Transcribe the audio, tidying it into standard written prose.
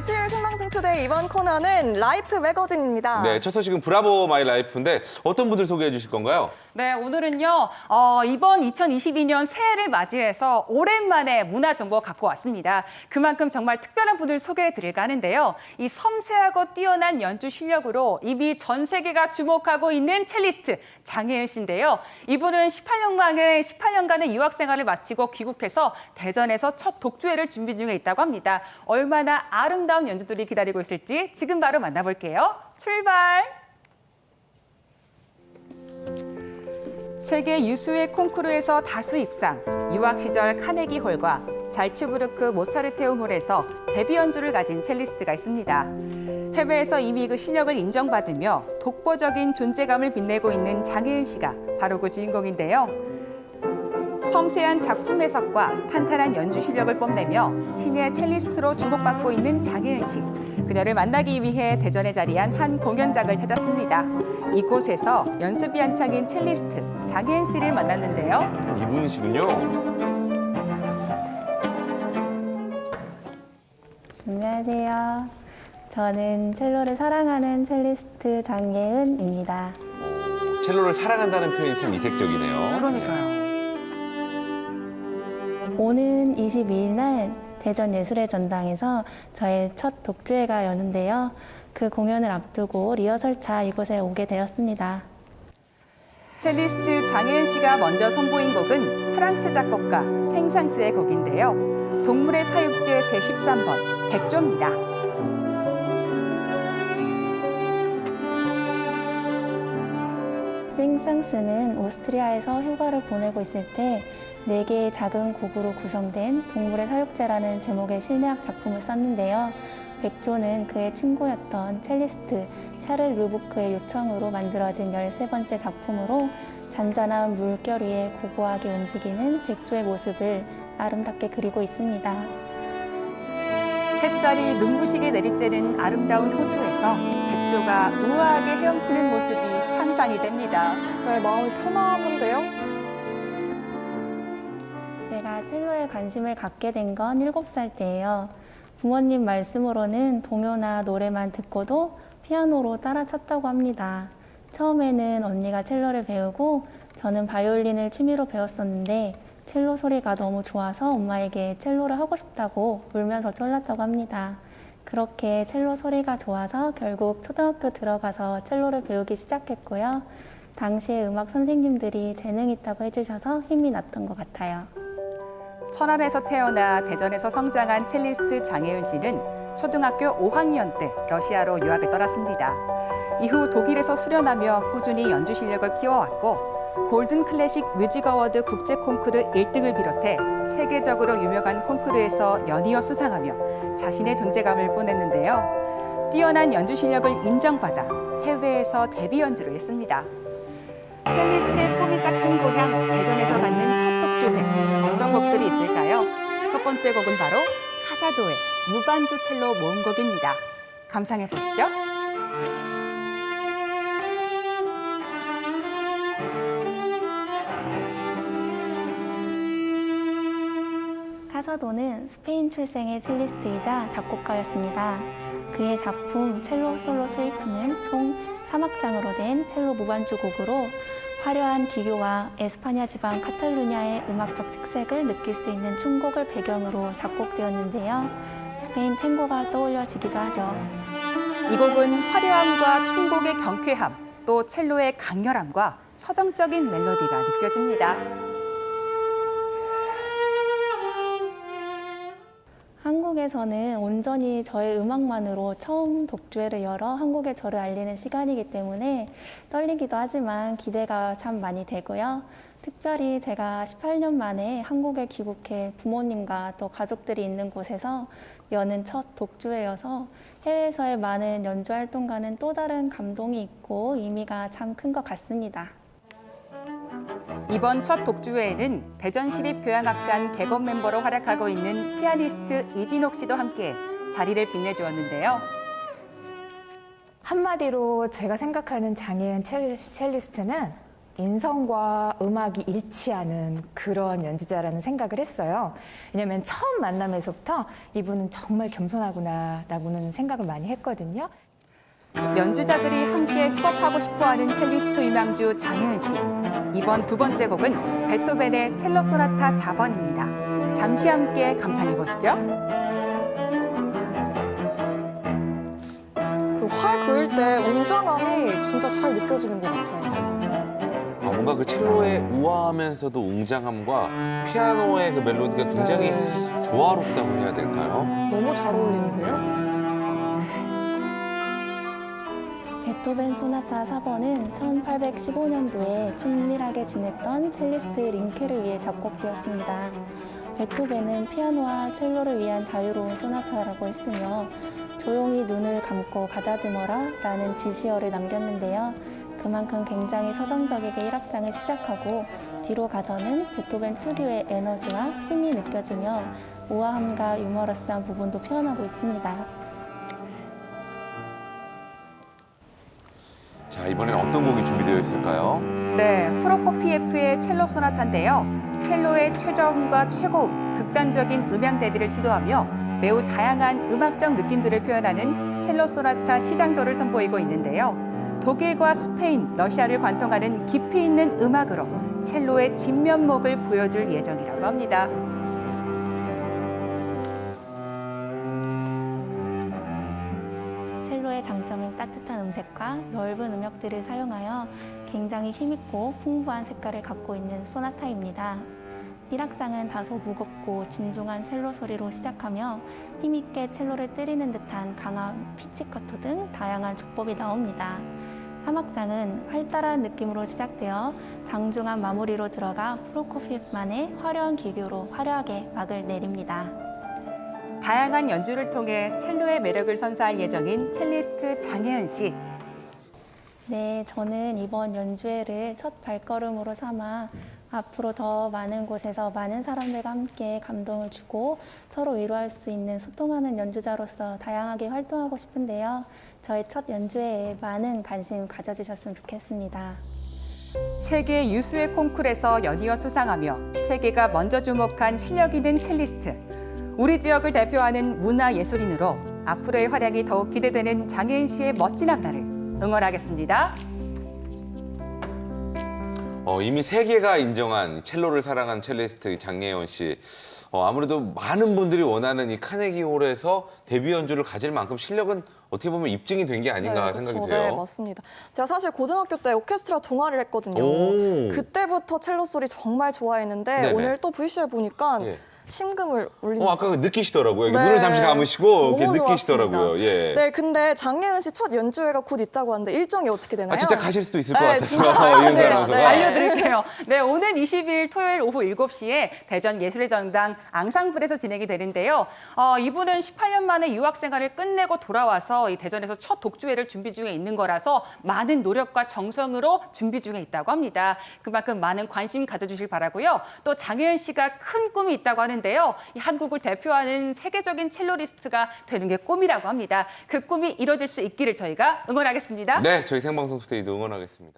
매주일 생방송 투데이 이번 코너는 라이프 매거진입니다. 네, 첫 소식은 브라보 마이 라이프인데 어떤 분들 소개해 주실 건가요? 네, 오늘은요, 이번 2022년 새해를 맞이해서 오랜만에 문화 정보 갖고 왔습니다. 그만큼 정말 특별한 분을 소개해 드릴까 하는데요. 이 섬세하고 뛰어난 연주 실력으로 이미 전 세계가 주목하고 있는 첼리스트 장혜은 씨인데요. 이분은 18년간의 유학 생활을 마치고 귀국해서 대전에서 첫 독주회를 준비 중에 있다고 합니다. 얼마나 아름다운 연주들이 기다리고 있을지 지금 바로 만나볼게요. 출발! 세계 유수의 콩쿠르에서 다수 입상, 유학 시절 카네기 홀과 잘츠부르크 모차르테움 홀에서 데뷔 연주를 가진 첼리스트가 있습니다. 해외에서 이미 그 실력을 인정받으며 독보적인 존재감을 빛내고 있는 장혜은 씨가 바로 그 주인공인데요. 섬세한 작품 해석과 탄탄한 연주 실력을 뽐내며 신의 첼리스트로 주목받고 있는 장혜은 씨. 그녀를 만나기 위해 대전에 자리한 한 공연장을 찾았습니다. 이곳에서 연습이 한창인 첼리스트 장혜은 씨를 만났는데요. 이분이시군요. 안녕하세요. 저는 첼로를 사랑하는 첼리스트 장예은입니다. 첼로를 사랑한다는 표현이 참 이색적이네요. 그러니까요. 오는 22일 날 대전 예술의 전당에서 저의 첫 독주회가 여는데요. 그 공연을 앞두고 리허설차 이곳에 오게 되었습니다. 첼리스트 장혜은 씨가 먼저 선보인 곡은 프랑스 작곡가 생상스의 곡인데요. 동물의 사육제 제13번 백조입니다. 생상스는 오스트리아에서 휴가를 보내고 있을 때 4개의 작은 곡으로 구성된 동물의 사육제라는 제목의 실내악 작품을 썼는데요. 백조는 그의 친구였던 첼리스트 샤를 르부크의 요청으로 만들어진 13번째 작품으로 잔잔한 물결 위에 고고하게 움직이는 백조의 모습을 아름답게 그리고 있습니다. 햇살이 눈부시게 내리쬐는 아름다운 호수에서 백조가 우아하게 헤엄치는 모습이 상상이 됩니다. 네, 마음이 편안한데요? 제가 첼로에 관심을 갖게 된 건 7살 때예요. 부모님 말씀으로는 동요나 노래만 듣고도 피아노로 따라 쳤다고 합니다. 처음에는 언니가 첼로를 배우고 저는 바이올린을 취미로 배웠었는데 첼로 소리가 너무 좋아서 엄마에게 첼로를 하고 싶다고 울면서 졸랐다고 합니다. 그렇게 첼로 소리가 좋아서 결국 초등학교 들어가서 첼로를 배우기 시작했고요. 당시에 음악 선생님들이 재능 있다고 해주셔서 힘이 났던 것 같아요. 천안에서 태어나 대전에서 성장한 첼리스트 장혜은 씨는 초등학교 5학년 때 러시아로 유학을 떠났습니다. 이후 독일에서 수련하며 꾸준히 연주 실력을 키워왔고 골든 클래식 뮤직 어워드 국제 콩쿠르 1등을 비롯해 세계적으로 유명한 콩쿠르에서 연이어 수상하며 자신의 존재감을 뽐냈는데요. 뛰어난 연주 실력을 인정받아 해외에서 데뷔 연주를 했습니다. 첼리스트의 꿈이 싹튼 고향 대전에서 갖는 첫 독주회. 어떤 곡들이 있을까요? 첫 번째 곡은 바로 카사도의 무반주 첼로 모음곡입니다. 감상해 보시죠. 카사도는 스페인 출생의 첼리스트이자 작곡가였습니다. 그의 작품 첼로 솔로 스위트는 총 3악장으로 된 첼로 무반주 곡으로 화려한 기교와 에스파냐 지방 카탈루냐의 음악적 특색을 느낄 수 있는 춤곡을 배경으로 작곡되었는데요. 스페인 탱고가 떠올려지기도 하죠. 이 곡은 화려함과 춤곡의 경쾌함, 또 첼로의 강렬함과 서정적인 멜로디가 느껴집니다. 한국에서는 온전히 저의 음악만으로 처음 독주회를 열어 한국에 저를 알리는 시간이기 때문에 떨리기도 하지만 기대가 참 많이 되고요. 특별히 제가 18년 만에 한국에 귀국해 부모님과 또 가족들이 있는 곳에서 여는 첫 독주회여서 해외에서의 많은 연주 활동과는 또 다른 감동이 있고 의미가 참 큰 것 같습니다. 이번 첫 독주회에는 대전시립교향악단 객원 멤버로 활약하고 있는 피아니스트 이진옥 씨도 함께 자리를 빛내주었는데요. 한마디로 제가 생각하는 장혜은 첼리스트는 인성과 음악이 일치하는 그런 연주자라는 생각을 했어요. 왜냐하면 처음 만남에서부터 이분은 정말 겸손하구나라고는 생각을 많이 했거든요. 연주자들이 함께 협업하고 싶어하는 첼리스트 유망주 장혜은 씨. 이번 두 번째 곡은 베토벤의 첼로 소나타 4번입니다. 잠시 함께 감상해 보시죠. 그 활 그을 때 웅장함이 진짜 잘 느껴지는 것 같아요. 뭔가 그 첼로의 우아하면서도 웅장함과 피아노의 그 멜로디가 굉장히 조화롭다고 해야 될까요? 너무 잘 어울리는데요? 베토벤 소나타 4번은 1815년도에 친밀하게 지냈던 첼리스트 링케를 위해 작곡되었습니다. 베토벤은 피아노와 첼로를 위한 자유로운 소나타라고 했으며 조용히 눈을 감고 가다듬어라 라는 지시어를 남겼는데요. 그만큼 굉장히 서정적이게 1악장을 시작하고 뒤로 가서는 베토벤 특유의 에너지와 힘이 느껴지며 우아함과 유머러스한 부분도 표현하고 있습니다. 자, 이번엔 어떤 곡이 준비되어 있을까요? 네, 프로코피예프의 첼로 소나타인데요. 첼로의 최저음과 최고음, 극단적인 음향 대비를 시도하며 매우 다양한 음악적 느낌들을 표현하는 첼로 소나타 시장조를 선보이고 있는데요. 독일과 스페인, 러시아를 관통하는 깊이 있는 음악으로 첼로의 진면목을 보여줄 예정이라고 합니다. 첼로의 장점인 따뜻한 음색과 넓은 음역대를 사용하여 굉장히 힘있고 풍부한 색깔을 갖고 있는 소나타입니다. 1악장은 다소 무겁고 진중한 첼로 소리로 시작하며 힘있게 첼로를 때리는 듯한 강한 피치카토 등 다양한 조법이 나옵니다. 3악장은 활달한 느낌으로 시작되어 장중한 마무리로 들어가 프로코피예프만의 화려한 기교로 화려하게 막을 내립니다. 다양한 연주를 통해 첼로의 매력을 선사할 예정인 첼리스트 장혜은 씨. 네, 저는 이번 연주회를 첫 발걸음으로 삼아 앞으로 더 많은 곳에서 많은 사람들과 함께 감동을 주고 서로 위로할 수 있는 소통하는 연주자로서 다양하게 활동하고 싶은데요. 저의 첫 연주회에 많은 관심 가져주셨으면 좋겠습니다. 세계 유수의 콩쿨에서 연이어 수상하며 세계가 먼저 주목한 실력 있는 첼리스트. 우리 지역을 대표하는 문화예술인으로 앞으로의 활약이 더욱 기대되는 장혜은 씨의 멋진 앞날을 응원하겠습니다. 이미 세계가 인정한 첼로를 사랑한 첼리스트 장혜연 씨. 아무래도 많은 분들이 원하는 이 카네기홀에서 데뷔 연주를 가질 만큼 실력은 어떻게 보면 입증이 된 게 아닌가 생각이 그쵸. 돼요. 네, 맞습니다. 제가 사실 고등학교 때 오케스트라 동아리를 했거든요. 오. 그때부터 첼로 소리 정말 좋아했는데 네네. 오늘 또 VCR 보니까 예. 심금을 울리는 아까 네. 느끼시더라고요. 눈을 잠시 감으시고 이렇게 너무 느끼시더라고요. 좋았습니다. 예. 네, 근데 장혜은 씨 첫 연주회가 곧 있다고 하는데 일정이 어떻게 되나요? 진짜 가실 수도 있을 것 네, 같아서 진짜. 이은상 네, 아나운서가. 네. 알려드릴게요. 네, 오는 20일 토요일 오후 7시에 대전 예술의 전당 앙상블에서 진행이 되는데요. 이분은 18년 만에 유학 생활을 끝내고 돌아와서 이 대전에서 첫 독주회를 준비 중에 있는 거라서 많은 노력과 정성으로 준비 중에 있다고 합니다. 그만큼 많은 관심 가져주실 바라고요. 또 장혜은 씨가 큰 꿈이 있다고 하는데요. 이 한국을 대표하는 세계적인 첼로리스트가 되는 게 꿈이라고 합니다. 그 꿈이 이뤄질 수 있기를 저희가 응원하겠습니다. 네, 저희 생방송 스테이도 응원하겠습니다.